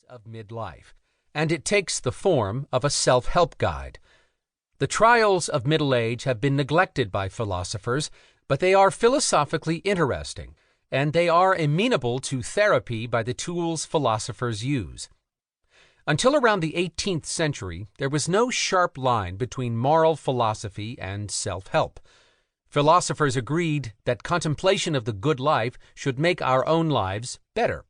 of midlife, and it takes the form of a self-help guide. The trials of middle age have been neglected by philosophers, but they are philosophically interesting, and they are amenable to therapy by the tools philosophers use. Until around the 18th century, there was no sharp line between moral philosophy and self-help. Philosophers agreed that contemplation of the good life should make our own lives better.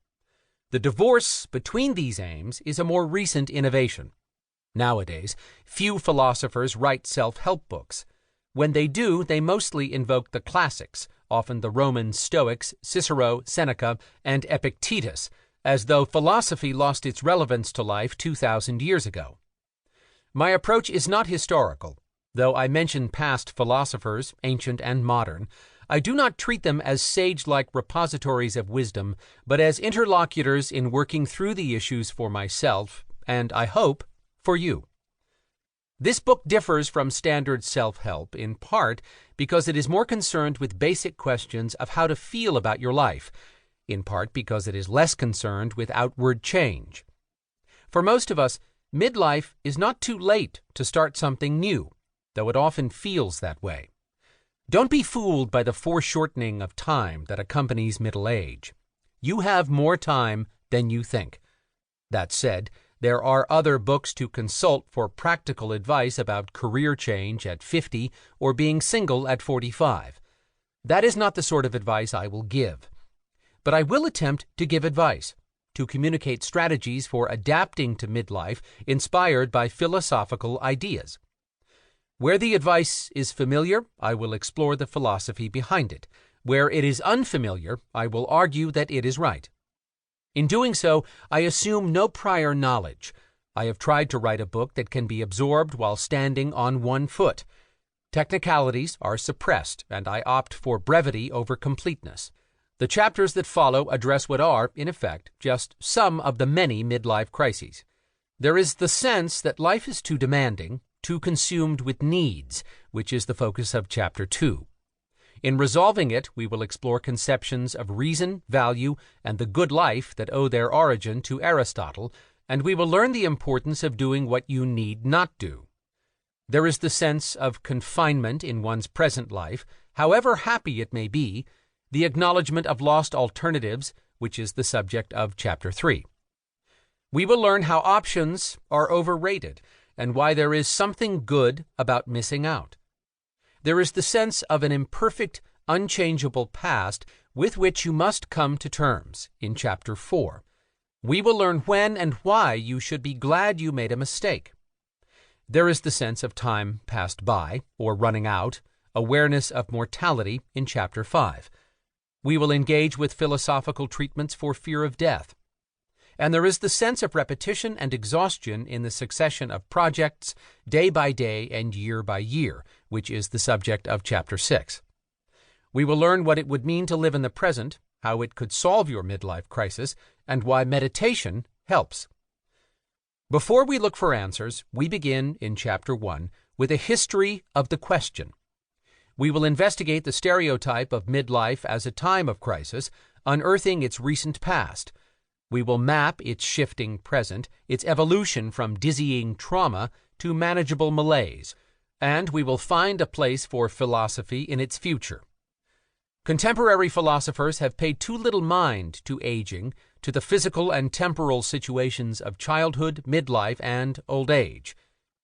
The divorce between these aims is a more recent innovation. Nowadays, few philosophers write self-help books. When they do, they mostly invoke the classics, often the Roman Stoics, Cicero, Seneca, and Epictetus, as though philosophy lost its relevance to life 2,000 years ago. My approach is not historical. Though I mention past philosophers, ancient and modern, I do not treat them as sage-like repositories of wisdom, but as interlocutors in working through the issues for myself, and, I hope, for you. This book differs from standard self-help in part because it is more concerned with basic questions of how to feel about your life, in part because it is less concerned with outward change. For most of us, midlife is not too late to start something new, though it often feels that way. Don't be fooled by the foreshortening of time that accompanies middle age. You have more time than you think. That said, there are other books to consult for practical advice about career change at 50 or being single at 45. That is not the sort of advice I will give. But I will attempt to give advice, to communicate strategies for adapting to midlife inspired by philosophical ideas. Where the advice is familiar, I will explore the philosophy behind it. Where it is unfamiliar, I will argue that it is right. In doing so, I assume no prior knowledge. I have tried to write a book that can be absorbed while standing on one foot. Technicalities are suppressed, and I opt for brevity over completeness. The chapters that follow address what are, in effect, just some of the many midlife crises. There is the sense that life is too demanding, too consumed with needs, which is the focus of Chapter 2. In resolving it, we will explore conceptions of reason, value, and the good life that owe their origin to Aristotle, and we will learn the importance of doing what you need not do. There is the sense of confinement in one's present life, however happy it may be, the acknowledgement of lost alternatives, which is the subject of Chapter 3. We will learn how options are overrated, and why there is something good about missing out. There is the sense of an imperfect, unchangeable past with which you must come to terms in Chapter 4. We will learn when and why you should be glad you made a mistake. There is the sense of time passed by, or running out, awareness of mortality in Chapter 5. We will engage with philosophical treatments for fear of death. And there is the sense of repetition and exhaustion in the succession of projects, day by day and year by year, which is the subject of Chapter 6. We will learn what it would mean to live in the present, how it could solve your midlife crisis, and why meditation helps. Before we look for answers, we begin in Chapter 1 with a history of the question. We will investigate the stereotype of midlife as a time of crisis, unearthing its recent past. We will map its shifting present, its evolution from dizzying trauma to manageable malaise, and we will find a place for philosophy in its future. Contemporary philosophers have paid too little mind to aging, to the physical and temporal situations of childhood, midlife, and old age.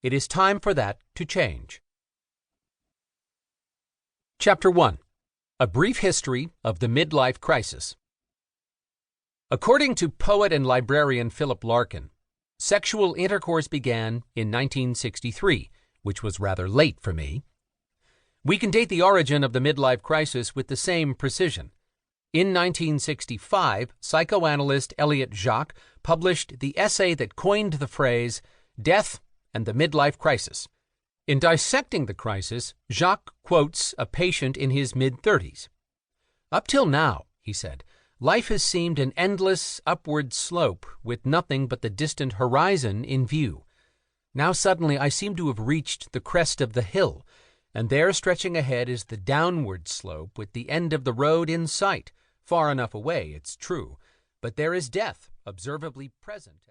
It is time for that to change. Chapter 1. A Brief History of the Midlife Crisis. According to poet and librarian Philip Larkin, sexual intercourse began in 1963, which was rather late for me. We can date the origin of the midlife crisis with the same precision. In 1965, psychoanalyst Elliot Jacques published the essay that coined the phrase, "Death and the Midlife Crisis." In dissecting the crisis, Jacques quotes a patient in his mid-30s. "Up till now," he said, "life has seemed an endless upward slope with nothing but the distant horizon in view. Now suddenly I seem to have reached the crest of the hill, and there stretching ahead is the downward slope with the end of the road in sight, far enough away, it's true, but there is death observably present."